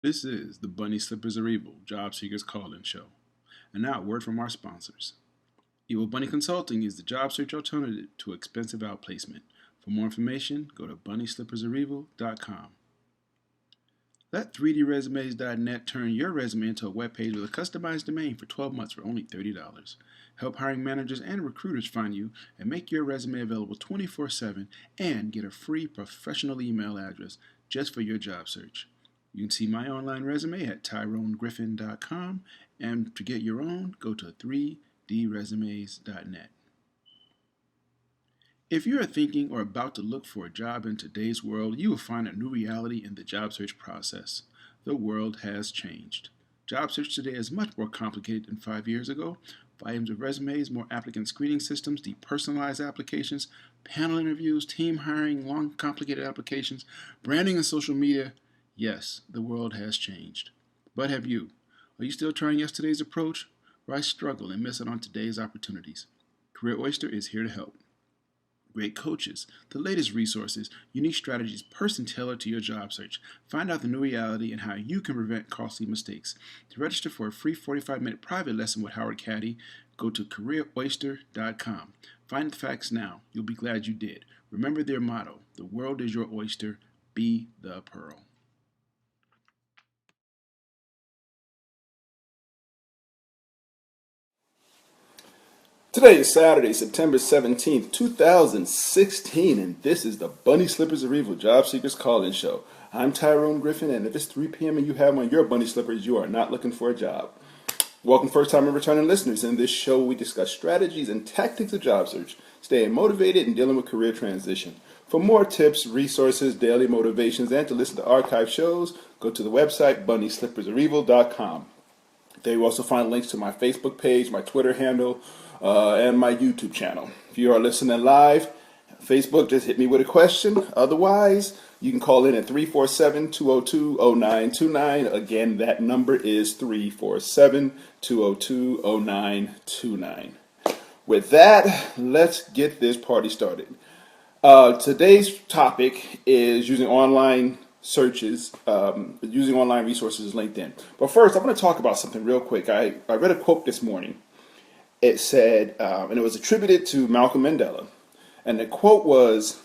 This is the Bunny Slippers Are Evil Job Seekers Call-In Show. And now, a word from our sponsors. Evil Bunny Consulting is the job search alternative to expensive outplacement. For more information, go to bunnyslippersareevil.com. Let 3dresumes.net turn your resume into a web page with a customized domain for 12 months for only $30. Help hiring managers and recruiters find you and make your resume available 24/7 and get a free professional email address just for your job search. You can see my online resume at tyronegriffin.com, and to get your own, go to 3dresumes.net. If you are thinking or about to look for a job in today's world, you will find a new reality in the job search process. The world has changed. Job search today is much more complicated than 5 years ago. Volumes of resumes, more applicant screening systems, depersonalized applications, panel interviews, team hiring, long, complicated applications, branding and social media. Yes, the world has changed. But have you? Are you still trying yesterday's approach? Why struggle and miss out on today's opportunities? Career Oyster is here to help. Great coaches, the latest resources, unique strategies, person tailored to your job search. Find out the new reality and how you can prevent costly mistakes. To register for a free 45-minute private lesson with Howard Caddy, go to careeroyster.com. Find the facts now. You'll be glad you did. Remember their motto, the world is your oyster, be the pearl. Today is Saturday, September 17th, 2016, and this is the Bunny Slippers Are Evil Job Seekers Call-In Show. I'm Tyrone Griffin, and if it's 3 p.m. and you have on your bunny slippers, you are not looking for a job. Welcome first-time and returning listeners. In this show, we discuss strategies and tactics of job search, staying motivated and dealing with career transition. For more tips, resources, daily motivations, and to listen to archive shows, go to the website bunnyslippersareevil.com. There you also find links to my Facebook page, my Twitter handle, and my YouTube channel. If you are listening live, Facebook, just hit me with a question. Otherwise, you can call in at 347-202-0929. Again, that number is 347-202-0929. With that, let's get this party started. Today's topic is using online searches, using online resources, LinkedIn. But first, I want to talk about something real quick. I read a quote this morning. It said, and it was attributed to Malcolm Mandela. And the quote was,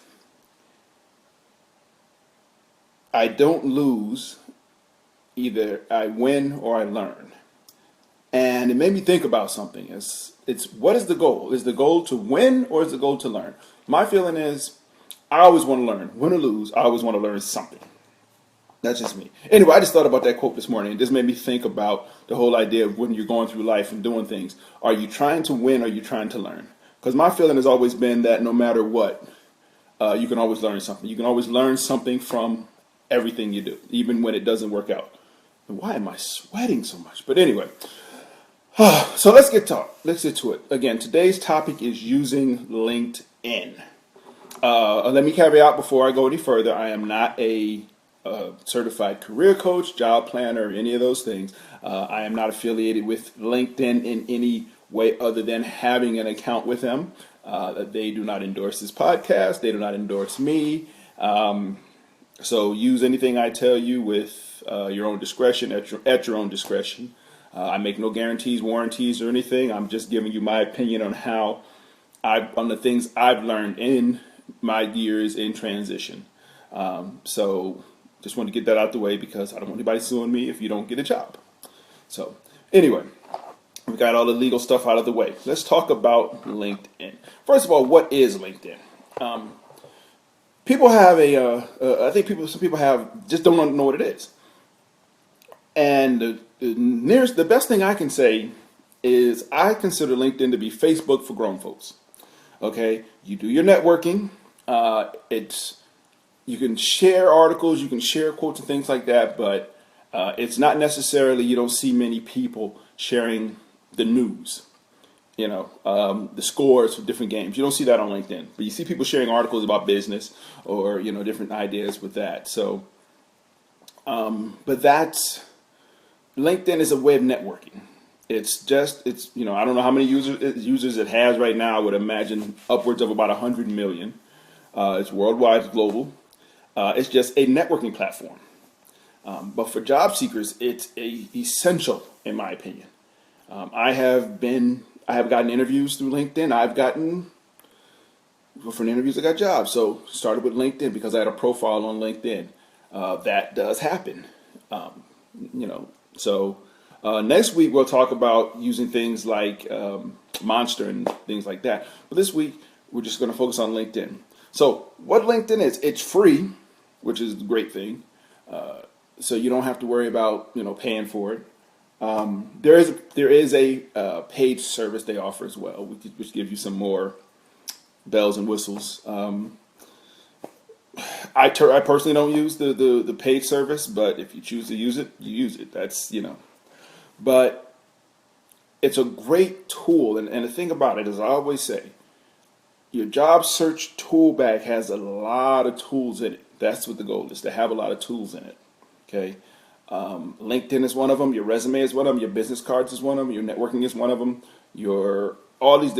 "I don't lose, either I win or I learn." And it made me think about something. It's what is the goal? Is the goal to win or is the goal to learn? My feeling is I always want to learn. Win or lose, I always want to learn something. That's just me. Anyway, I just thought about that quote this morning. It just made me think about the whole idea of when you're going through life and doing things. Are you trying to win or are you trying to learn? Because my feeling has always been that no matter what, you can always learn something. You can always learn something from everything you do, even when it doesn't work out. And why am I sweating so much? But anyway, so let's get to it. Again, today's topic is using LinkedIn. Let me caveat before I go any further. I am not a certified career coach, job planner, any of those things. I am not affiliated with LinkedIn in any way other than having an account with them. They do not endorse this podcast. They do not endorse me. So use anything I tell you with your own discretion, at your own discretion. I make no guarantees, warranties, or anything. I'm just giving you my opinion on on the things I've learned in my years in transition. So just want to get that out the way because I don't want anybody suing me if you don't get a job. So anyway, we got all the legal stuff out of the way. Let's talk about LinkedIn. First of all, what is LinkedIn? People have I think some people have just don't know what it is. And the best thing I can say is I consider LinkedIn to be Facebook for grown folks. Okay, you do your networking. You can share articles, you can share quotes and things like that, but it's not necessarily, you don't see many people sharing the news, the scores for different games. You don't see that on LinkedIn, but you see people sharing articles about business or, different ideas with that. So, but LinkedIn is a way of networking. I don't know how many users it has right now. I would imagine upwards of about 100 million. It's worldwide, it's global. It's just a networking platform. But for job seekers, it's essential, in my opinion. I have gotten interviews through LinkedIn. For interviews, I got jobs. So started with LinkedIn because I had a profile on LinkedIn. That does happen. Um, so next week we'll talk about using things like Monster and things like that. But this week we're just going to focus on LinkedIn. So what LinkedIn is, it's free, which is a great thing. So you don't have to worry about paying for it. There is a paid service they offer as well, which gives you some more bells and whistles. I personally don't use the paid service, but if you choose to use it, you use it. But it's a great tool, and the thing about it is, I always say, your job search tool bag has a lot of tools in it. That's what the goal is, to have a lot of tools in it. Okay. LinkedIn is one of them. Your resume is one of them. Your business cards is one of them. Your networking is one of them. All these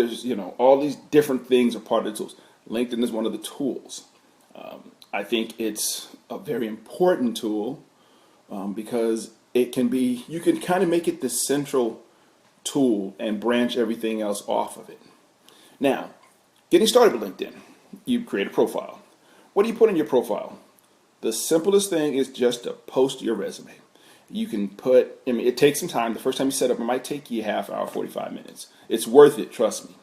different things are part of the tools. LinkedIn is one of the tools. I think it's a very important tool because you can kind of make it the central tool and branch everything else off of it. Now, getting started with LinkedIn, you create a profile. What do you put in your profile? The simplest thing is just to post your resume. You can it takes some time. The first time you set up, it might take you a half hour, 45 minutes. It's worth it, trust me.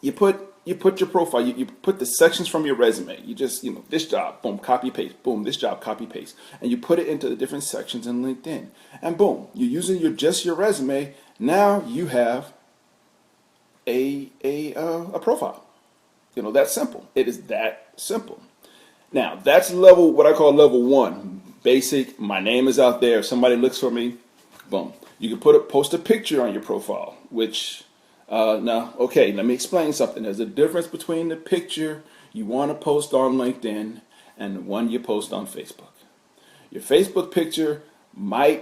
You put your profile, you put the sections from your resume. You just, this job, boom, copy, paste, boom, this job, copy, paste. And you put it into the different sections in LinkedIn. And boom, you're using your resume. Now you have a profile. That's simple. It is that simple. Now, that's what I call level 1. Basic, my name is out there. If somebody looks for me, boom. You can post a picture on your profile, which, let me explain something. There's a difference between the picture you want to post on LinkedIn and the one you post on Facebook. Your Facebook picture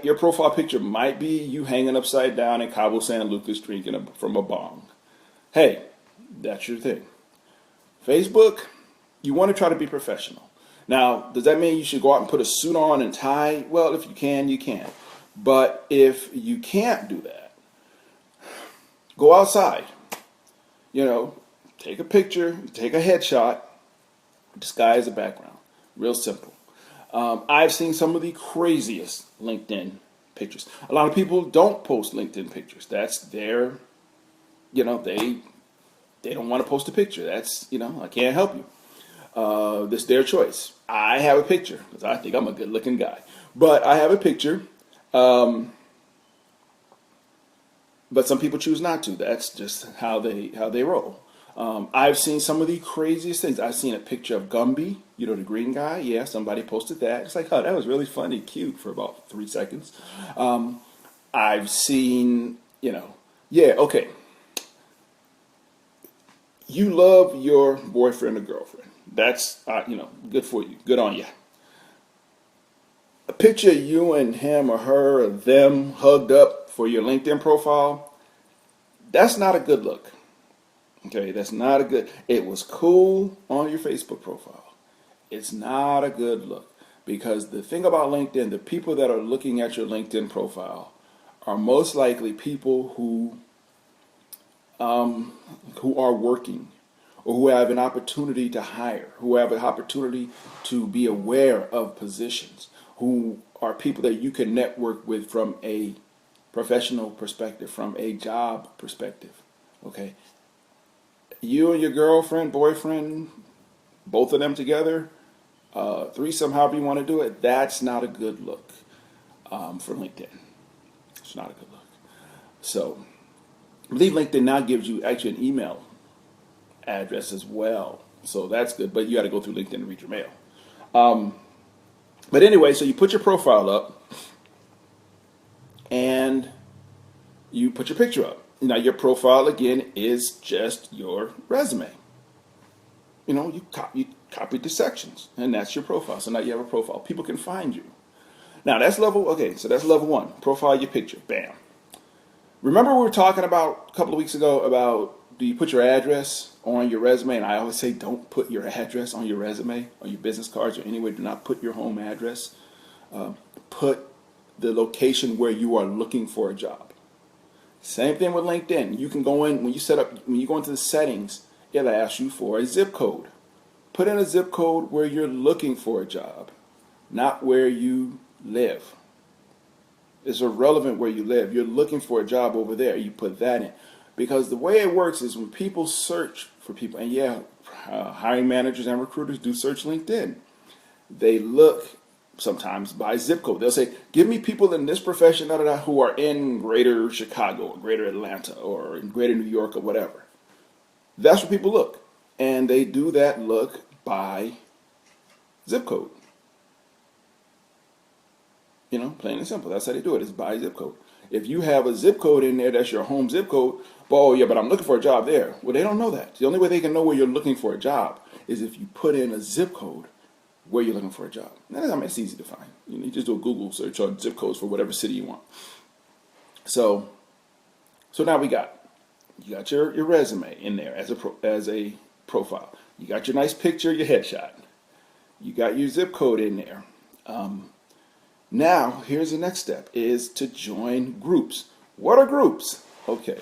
your profile picture might be you hanging upside down in Cabo San Lucas drinking from a bong. Hey, that's your thing. Facebook, you want to try to be professional. Now, does that mean you should go out and put a suit on and tie? Well, if you can, you can. But if you can't do that, go outside. Take a picture, take a headshot, disguise the background. Real simple. I've seen some of the craziest LinkedIn pictures. A lot of people don't post LinkedIn pictures. That's their, they don't want to post a picture. That's, I can't help you. This is their choice. I have a picture because I think I'm a good looking guy, but I have a picture. But some people choose not to. That's just how they roll. I've seen some of the craziest things. I've seen a picture of Gumby, the green guy. Yeah, somebody posted that. It's like, oh, that was really funny, cute for about 3 seconds. I've seen, okay. You love your boyfriend or girlfriend. That's, good for you. Good on you. A picture of you and him or her or them hugged up for your LinkedIn profile, that's not a good look. Okay, that's not a good. It was cool on your Facebook profile. It's not a good look because the thing about LinkedIn, the people that are looking at your LinkedIn profile are most likely people who are working or who have an opportunity to hire, who have an opportunity to be aware of positions, who are people that you can network with from a professional perspective, from a job perspective. Okay. You and your girlfriend, boyfriend, both of them together, threesome, however you want to do it, that's not a good look for LinkedIn. It's not a good look. So I believe LinkedIn now gives you actually an email address as well. So that's good, but you got to go through LinkedIn to read your mail. But anyway, so you put your profile up and you put your picture up. Now your profile again is just your resume. You copied the sections and that's your profile. So now you have a profile. People can find you. Now that's level 1. Profile your picture. Bam. Remember we were talking about a couple of weeks ago about do you put your address on your resume? And I always say, don't put your address on your resume or your business cards or anywhere. Do not put your home address. Put the location where you are looking for a job. Same thing with LinkedIn. You can go in when you go into the settings, it'll ask you for a zip code. Put in a zip code where you're looking for a job, not where you live. It's irrelevant where you live. You're looking for a job over there. You put that in. Because the way it works is when people search for people, and hiring managers and recruiters do search LinkedIn. They look sometimes by zip code. They'll say, give me people in this profession who are in greater Chicago or greater Atlanta or in greater New York or whatever. That's where people look. And they do that look by zip code. Plain and simple. That's how they do it. It's by zip code. If you have a zip code in there that's your home zip code, but I'm looking for a job there. Well, they don't know that. The only way they can know where you're looking for a job is if you put in a zip code where you're looking for a job. It's easy to find. You just do a Google search on zip codes for whatever city you want. So now you got your resume in there as a profile. You got your nice picture, your headshot. You got your zip code in there. Now, here's the next step, is to join groups. What are groups? Okay.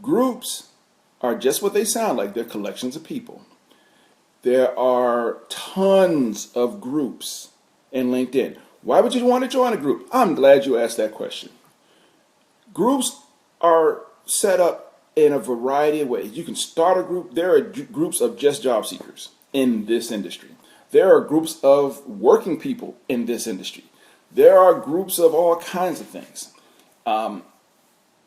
Groups are just what they sound like. They're collections of people. There are tons of groups in LinkedIn. Why would you want to join a group? I'm glad you asked that question. Groups are set up in a variety of ways. You can start a group. There are groups of just job seekers in this industry. There are groups of working people in this industry. There are groups of all kinds of things.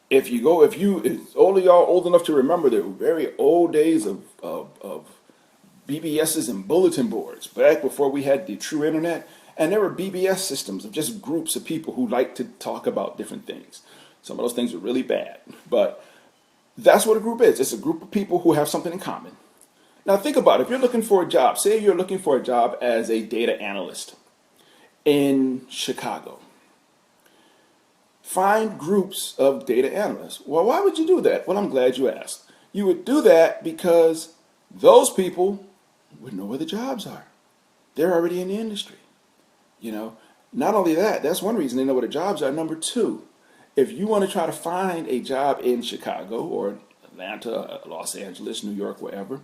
If all of y'all old enough to remember the very old days of BBSs and bulletin boards, back before we had the true internet, and there were BBS systems of just groups of people who like to talk about different things. Some of those things are really bad, but that's what a group is. It's a group of people who have something in common. Now think about it. If you're looking for a job, say you're looking for a job as a data analyst in Chicago. Find groups of data analysts. Well, why would you do that? Well, I'm glad you asked. You would do that because those people would know where the jobs are. They're already in the industry. Not only that, that's one reason they know where the jobs are. Number two, if you want to try to find a job in Chicago or Atlanta, Los Angeles, New York, wherever,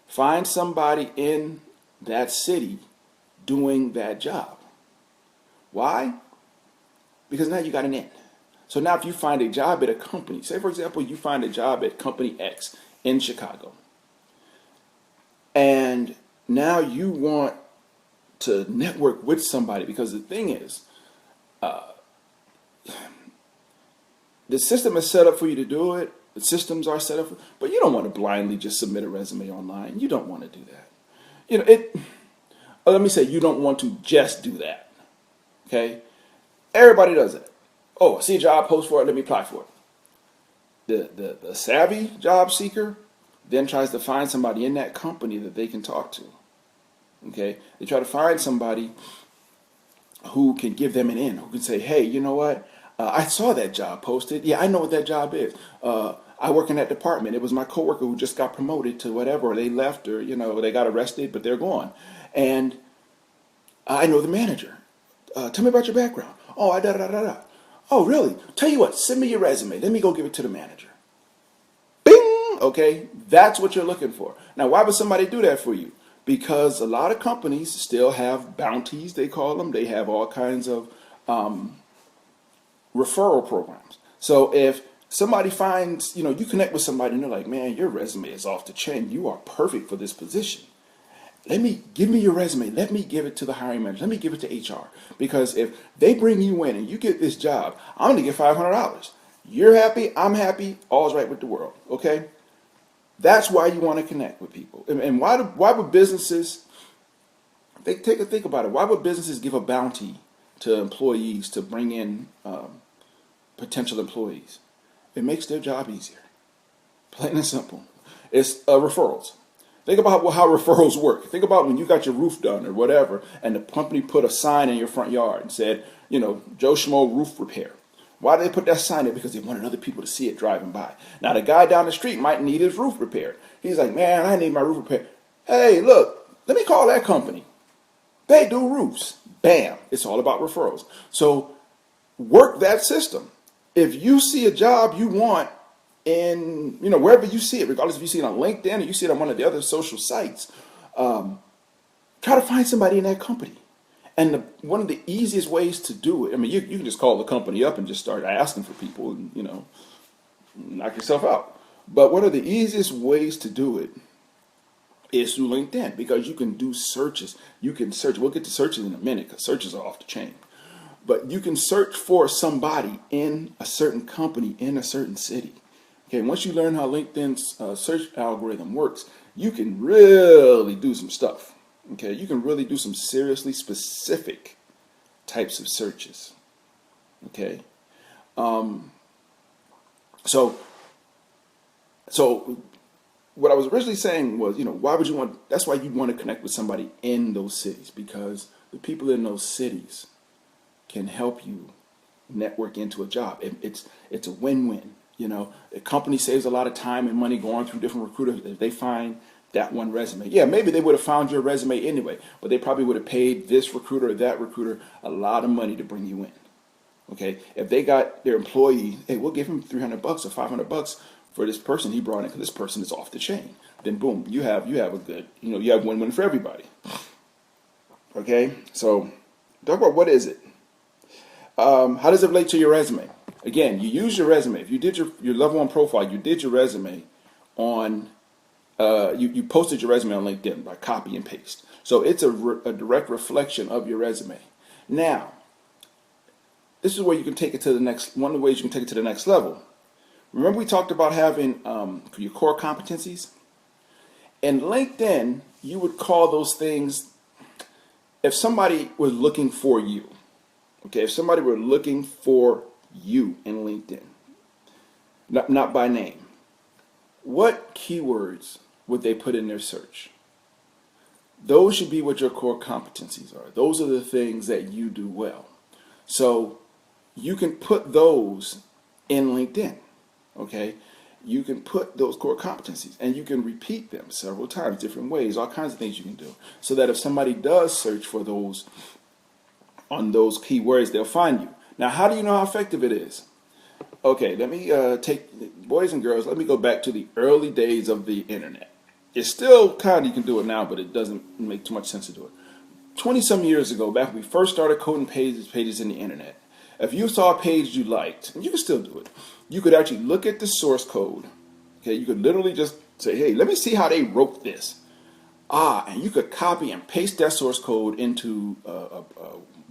find somebody in that city doing that job. Why? Because now you got an in. So now if you find a job at a company, say for example, you find a job at company X in Chicago, and now you want to network with somebody, because the thing is, the system is set up for you to do it. The systems are set up, but you don't want to blindly just submit a resume online. You don't want to do that. Let me say, you don't want to just do that. Okay? Everybody does it. Oh, I see a job post for it, let me apply for it. The savvy job seeker then tries to find somebody in that company that they can talk to. Okay? They try to find somebody who can give them an in, who can say, hey, you know what? I saw that job posted. Yeah, I know what that job is. I work in that department. It was my coworker who just got promoted to whatever, or they left, or they got arrested, but they're gone. And I know the manager. Tell me about your background. Oh, da. Oh, really? Tell you what, send me your resume. Let me go give it to the manager. Bing! Okay, that's what you're looking for. Now, why would somebody do that for you? Because a lot of companies still have bounties, they call them. They have all kinds of referral programs. So if somebody finds, you connect with somebody and they're like, man, your resume is off the chain. You are perfect for this position. Give me your resume. Let me give it to the hiring manager. Let me give it to HR. Because if they bring you in and you get this job, I'm going to get $500. You're happy. I'm happy. All's right with the world. Okay? That's why you want to connect with people. And why would businesses, think about it. Why would businesses give a bounty to employees to bring in potential employees? It makes their job easier. Plain and simple. It's referrals. Think about how referrals work. Think about when you got your roof done or whatever, and the company put a sign in your front yard and said, Joe Schmo Roof Repair. Why do they put that sign there? Because they wanted other people to see it driving by. Now, the guy down the street might need his roof repaired. He's like, man, I need my roof repaired. Hey, look, let me call that company. They do roofs. Bam. It's all about referrals. So work that system. If you see a job you want in, wherever you see it, regardless if you see it on LinkedIn or you see it on one of the other social sites, try to find somebody in that company. And one of the easiest ways to do it, I mean, you can just call the company up and just start asking for people and, knock yourself out. But one of the easiest ways to do it is through LinkedIn, because you can do searches. You can search. We'll get to searches in a minute because searches are off the chain. But you can search for somebody in a certain company in a certain city. Okay, once you learn how LinkedIn's search algorithm works, you can really do some stuff. Okay, you can really do some seriously specific types of searches. Okay, so what I was originally saying was, why would you want? That's why you'd want to connect with somebody in those cities, because the people in those cities can help you network into a job. It's a win-win. The company saves a lot of time and money going through different recruiters if they find that one resume. Yeah, maybe they would have found your resume anyway, but they probably would have paid this recruiter or that recruiter a lot of money to bring you in. Okay, if they got their employee, hey, we'll give him $300 or $500 for this person he brought in because this person is off the chain. Then boom, you have a good, you have win-win for everybody. Okay, so talk about what is it. How does it relate to your resume? Again, you use your resume. If you did your level 1 profile, you did your resume on, you posted your resume on LinkedIn by copy and paste. So it's a direct reflection of your resume. Now, this is where you can take it to the next, one of the ways you can take it to the next level. Remember we talked about having your core competencies? In LinkedIn, you would call those things, if somebody was looking for you, okay, if somebody were looking for you in LinkedIn, not by name, what keywords would they put in their search? Those should be what your core competencies are. Those are the things that you do well. So you can put those in LinkedIn, okay? You can put those core competencies and you can repeat them several times, different ways, all kinds of things you can do. So that if somebody does search for those, on those keywords, they'll find you. Now, how do you know how effective it is? Okay, let me take, boys and girls, let me go back to the early days of the internet. It's still kind of, you can do it now, but it doesn't make too much sense to do it. 20-some years ago, back when we first started coding pages in the internet, if you saw a page you liked, and you can still do it, you could actually look at the source code. Okay, you could literally just say, hey, let me see how they wrote this. And you could copy and paste that source code into a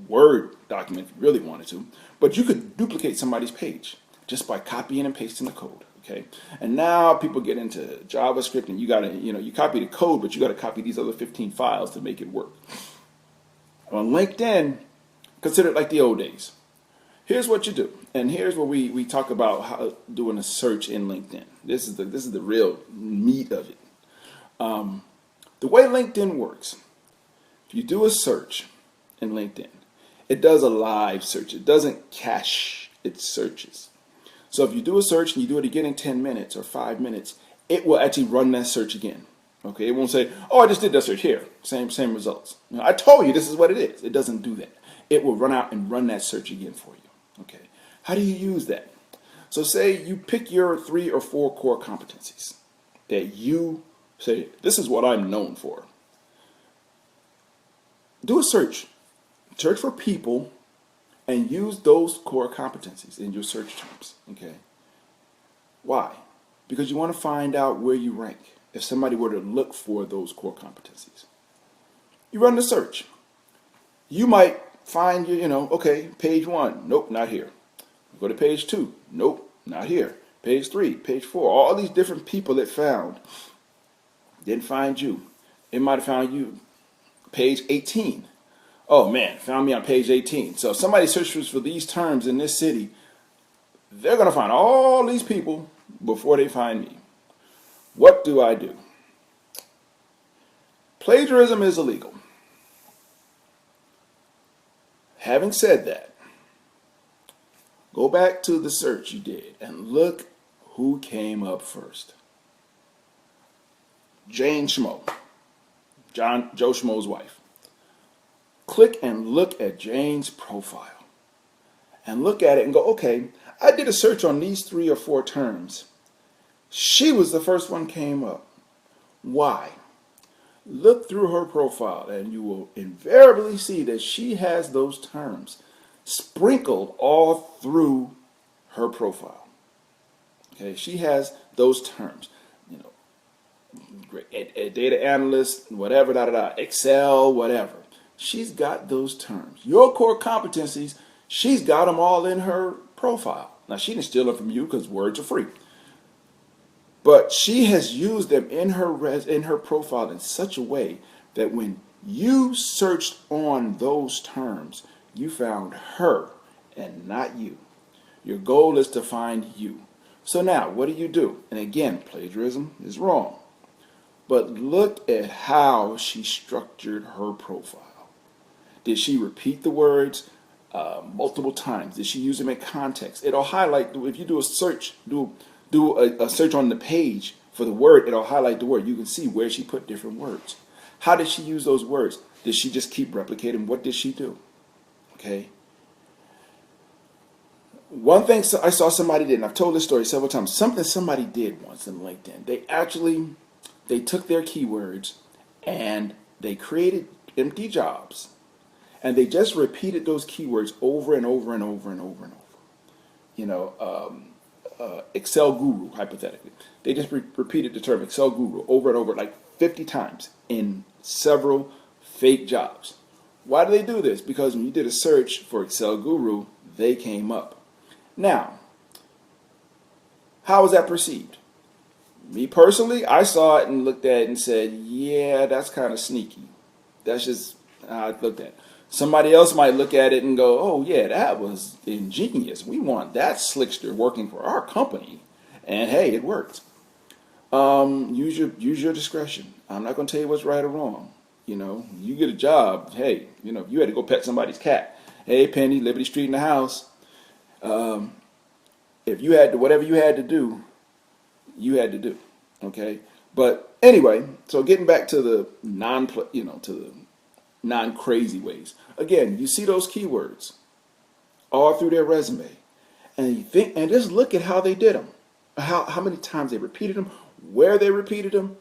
Word document if you really wanted to. But you could duplicate somebody's page just by copying and pasting the code. Okay, and now people get into JavaScript, and you gotta, you copy the code, but you gotta copy these other 15 files to make it work. On LinkedIn, consider it like the old days. Here's what you do, and here's where we talk about how doing a search in LinkedIn. This is the real meat of it. The way LinkedIn works, if you do a search in LinkedIn, it does a live search. It doesn't cache its searches. So if you do a search and you do it again in 10 minutes or 5 minutes, it will actually run that search again. Okay, it won't say, oh, I just did that search here. Same results. I told you this is what it is. It doesn't do that. It will run out and run that search again for you. Okay, how do you use that? So say you pick your 3 or 4 core competencies that you say, this is what I'm known for. Do a search. Search for people and use those core competencies in your search terms. Okay. Why? Because you want to find out where you rank if somebody were to look for those core competencies. You run the search. You might find okay, page 1, nope, not here. Go to page 2, nope, not here. Page 3, page 4, all these different people it found didn't find you. It might have found you page 18. Oh man, found me on page 18. So if somebody searches for these terms in this city, they're going to find all these people before they find me. What do I do? Plagiarism is illegal. Having said that, Go back to the search you did and look who came up first. Jane Schmo, Joe Schmo's wife. Click and look at Jane's profile and look at it and go, okay, I did a search on these 3 or 4 terms. She was the first one came up. Why? Look through her profile and you will invariably see that she has those terms sprinkled all through her profile. Okay, she has those terms. You know, a data analyst, whatever, Excel, whatever. She's got those terms. Your core competencies, she's got them all in her profile. Now, she didn't steal them from you because words are free. But she has used them in her profile in such a way that when you searched on those terms, you found her and not you. Your goal is to find you. So now, what do? And again, plagiarism is wrong. But look at how she structured her profile. Did she repeat the words multiple times? Did she use them in context? It'll highlight, if you do a search, do a search on the page for the word, it'll highlight the word. You can see where she put different words. How did she use those words? Did she just keep replicating? What did she do? Okay. One thing I saw somebody did, and I've told this story several times, something somebody did once in LinkedIn. They took their keywords and they created empty jobs and they just repeated those keywords over and over and over and over and over. You know, Excel guru, hypothetically. They just repeated the term Excel guru over and over like 50 times in several fake jobs. Why do they do this? Because when you did a search for Excel guru, they came up. Now, how was that perceived? Me personally, I saw it and looked at it and said, yeah, that's kind of sneaky. That's just how I looked at it. Somebody else might look at it and go, oh, yeah, that was ingenious. We want that slickster working for our company. And hey, it worked. Use your discretion. I'm not going to tell you what's right or wrong. You know, you get a job. Hey, you know, if you had to go pet somebody's cat. Hey, Penny, Liberty Street in the house. If you had to, whatever you had to do, you had to do. Okay. But anyway, so getting back to the non-crazy ways. Again, you see those keywords all through their resume, and you think, and just look at how they did them, how many times they repeated them, where they repeated them,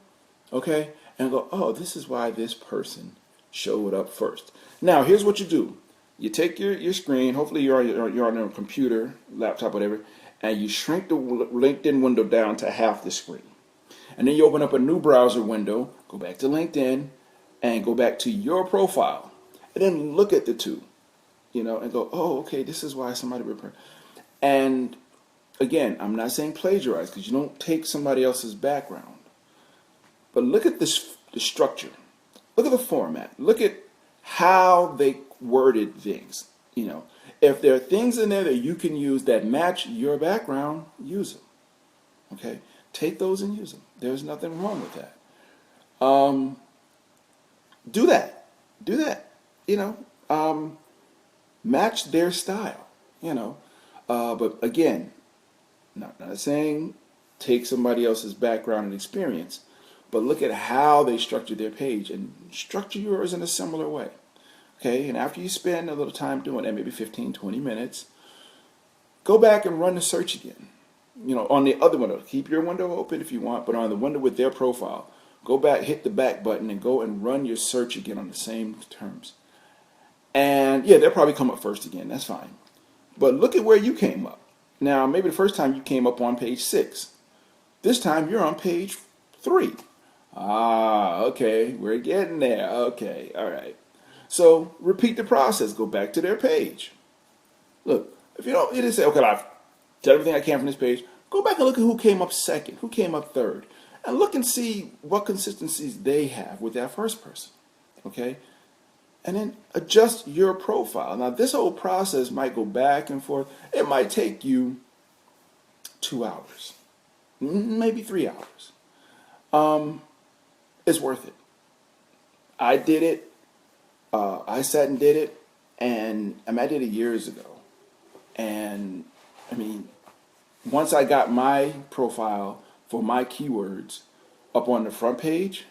okay, and go, oh, this is why this person showed up first. Now, here's what you do: you take your screen, hopefully you're on your computer, laptop, whatever, and you shrink the LinkedIn window down to half the screen, and then you open up a new browser window, go back to LinkedIn, and go back to your profile, and then look at the two, and go, oh, okay, this is why somebody would. And again, I'm not saying plagiarize because you don't take somebody else's background, but look at the structure, look at the format, look at how they worded things. If there are things in there that you can use that match your background, use them. Okay, take those and use them. There's nothing wrong with that. Do that. Match their style. But again, not saying take somebody else's background and experience, but look at how they structured their page and structure yours in a similar way. Okay, and after you spend a little time doing that, maybe 15, 20 minutes, go back and run the search again. On the other window, keep your window open if you want, but on the window with their profile, go back, hit the back button, and go and run your search again on the same terms. And yeah, they'll probably come up first again. That's fine. But look at where you came up. Now, maybe the first time you came up on page 6. This time you're on page 3. Okay, we're getting there. Okay, all right. So repeat the process. Go back to their page. Look, if you didn't say, okay, I've done everything I can from this page, go back and look at who came up second, who came up third, and look and see what consistencies they have with that first person. Okay? And then adjust your profile. Now, this whole process might go back and forth. It might take you 2 hours, maybe 3 hours. It's worth it. I did it. I sat and did it, and I did it years ago. And I mean, once I got my profile for my keywords up on the front page,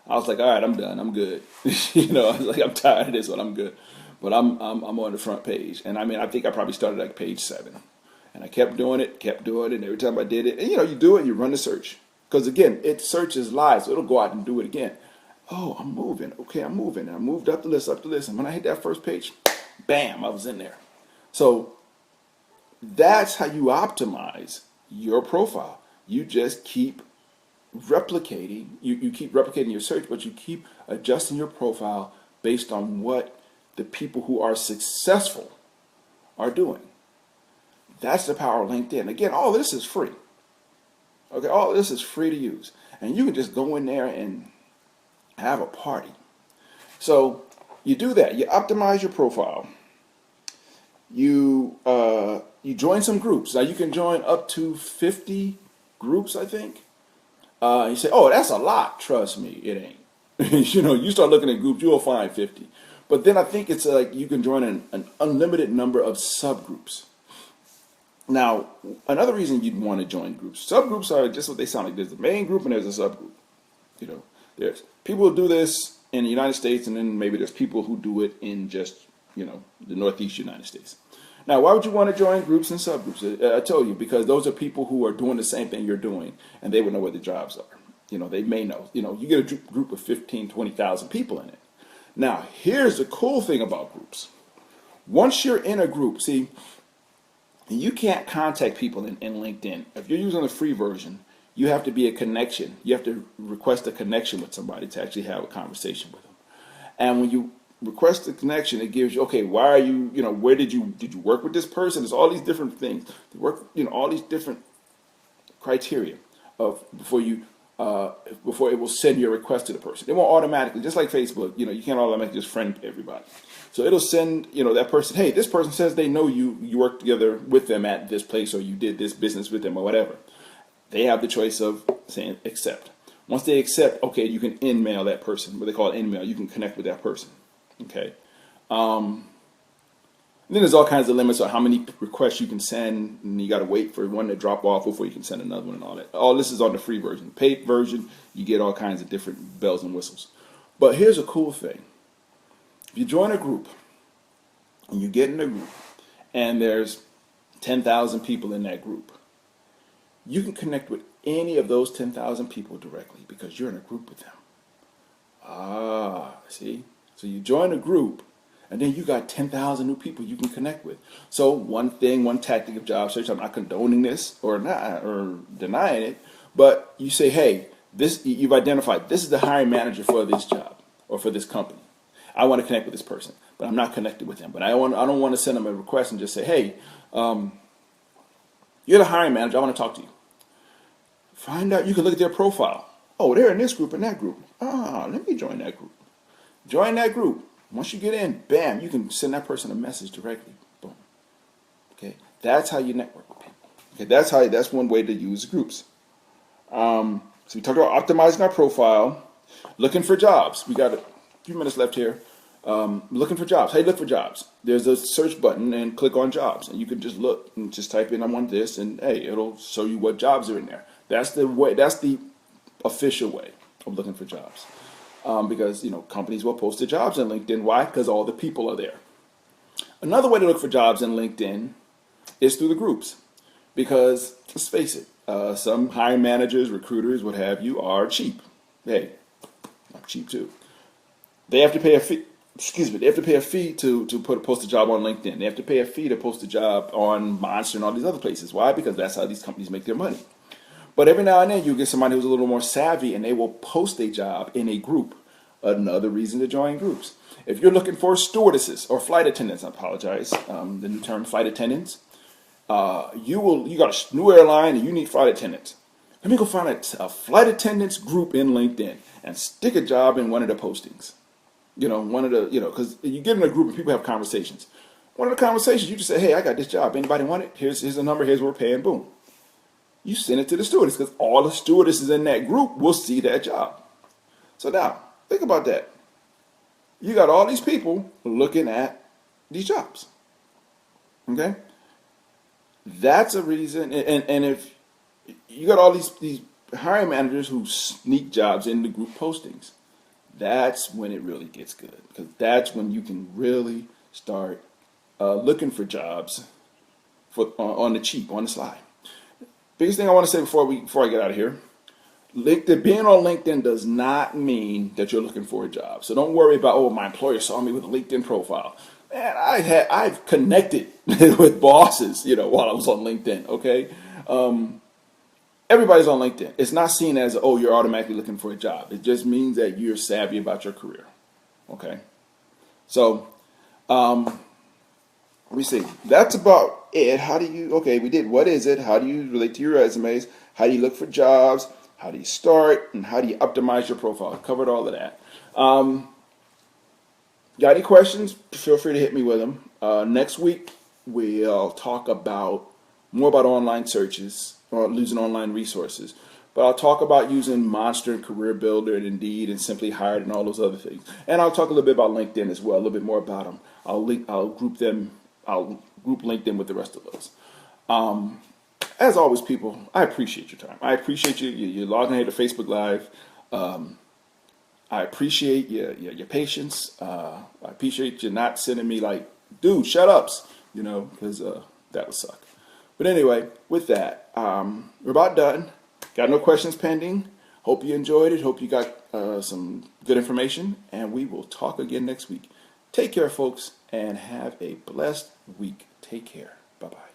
I was like, all right, I'm done. I'm good. I was like, I'm tired of this one. I'm good. But I'm on the front page. And I mean, I think I probably started like page 7. And I kept doing it, and every time I did it, and you do it, you run the search. Because again, it searches live, so it'll go out and do it again. Oh, I'm moving. Okay, I'm moving. And I moved up the list, And when I hit that first page, bam, I was in there. So that's how you optimize your profile. You just keep replicating, you keep replicating your search, but you keep adjusting your profile based on what the people who are successful are doing. That's the power of LinkedIn. Again, all this is free. Okay, all this is free to use. And you can just go in there and have a party. So you do that. You optimize your profile. You join some groups. Now you can join up to 50 groups, I think. You say, oh, that's a lot. Trust me, it ain't. You start looking at groups, you'll find 50. But then I think it's like you can join an unlimited number of subgroups. Now, another reason you'd want to join groups. Subgroups are just what they sound like. There's the main group and there's a subgroup. There's people who do this in the United States, and then maybe there's people who do it in just, the Northeast United States. Now, why would you want to join groups and subgroups? I told you, because those are people who are doing the same thing you're doing, and they would know where the jobs are. They may know. You get a group of 15, 20,000 people in it. Now, here's the cool thing about groups. Once you're in a group, see, you can't contact people in LinkedIn. If you're using the free version, you have to be a connection. You have to request a connection with somebody to actually have a conversation with them. And when you request a connection, it gives you, okay, why are you, where did you work with this person? There's all these different things. They work, all these different criteria of before it will send your request to the person. It won't automatically, just like Facebook, you can't automatically just friend everybody. So it'll send, that person, hey, this person says they know you worked together with them at this place, or you did this business with them, or whatever. They have the choice of saying accept. Once they accept, okay, you can in-mail that person, what they call in-mail. You can connect with that person. Okay. And then there's all kinds of limits on how many requests you can send, and you got to wait for one to drop off before you can send another one and all that. All this is on the free version. The paid version, you get all kinds of different bells and whistles. But here's a cool thing. If you join a group, and you get in a group, and there's 10,000 people in that group, you can connect with any of those 10,000 people directly because you're in a group with them. See? So you join a group, and then you got 10,000 new people you can connect with. So one tactic of job search, I'm not condoning this or denying it, but you say, hey, you've identified this is the hiring manager for this job or for this company. I want to connect with this person, but I'm not connected with them. But I don't want to send them a request and just say, hey, you're the hiring manager. I want to talk to you. Find out. You can look at their profile. Oh, they're in this group and that group. Let me join that group. Join that group. Once you get in, bam, you can send that person a message directly. Boom. Okay, that's how you network with people. Okay, that's one way to use groups. So we talked about optimizing our profile, looking for jobs. We got a few minutes left here. Looking for jobs. How do you look for jobs? There's a search button and click on jobs, and you can just look and just type in I want this, and hey, it'll show you what jobs are in there. That's the way. That's the official way of looking for jobs. Because companies will post their jobs on LinkedIn. Why? Because all the people are there. Another way to look for jobs in LinkedIn is through the groups. Because let's face it, some hiring managers, recruiters, what have you, are cheap. Hey, I'm cheap too. They have to pay a fee. They have to pay a fee to post a job on LinkedIn. They have to pay a fee to post a job on Monster and all these other places. Why? Because that's how these companies make their money. But every now and then you get somebody who's a little more savvy, and they will post a job in a group. Another reason to join groups. If you're looking for stewardesses or flight attendants, I apologize, the new term flight attendants, you got a new airline and you need flight attendants. Let me go find a flight attendants group in LinkedIn and stick a job in one of the postings. Because you get in a group and people have conversations. One of the conversations, you just say, hey, I got this job. Anybody want it? Here's the number. Here's what we're paying. Boom. You send it to the stewardess because all the stewardesses in that group will see that job. So now, think about that. You got all these people looking at these jobs. Okay? That's a reason. And if you got all these hiring managers who sneak jobs into group postings, that's when it really gets good, because that's when you can really start looking for jobs on the cheap, on the slide. Biggest thing I want to say before I get out of here: LinkedIn, being on LinkedIn does not mean that you're looking for a job. So don't worry about, oh, my employer saw me with a LinkedIn profile. Man, I've connected with bosses, while I was on LinkedIn. Okay, everybody's on LinkedIn. It's not seen as, oh, you're automatically looking for a job. It just means that you're savvy about your career. Okay, so let me see. That's about it. How do you? Okay, we did. What is it? How do you relate to your resumes? How do you look for jobs? How do you start? And how do you optimize your profile? I covered all of that. Got any questions? Feel free to hit me with them. Next week we'll talk about more about online searches or using online resources. But I'll talk about using Monster and Career Builder and Indeed and Simply Hired and all those other things. And I'll talk a little bit about LinkedIn as well, a little bit more about them. I'll group LinkedIn with the rest of those. As always, people, I appreciate your time. I appreciate you logging here to Facebook Live. I appreciate your patience. I appreciate you not sending me like, dude, shut ups, because that would suck. But anyway, with that, we're about done. Got no questions pending. Hope you enjoyed it. Hope you got some good information. And we will talk again next week. Take care, folks, and have a blessed week. Take care. Bye-bye.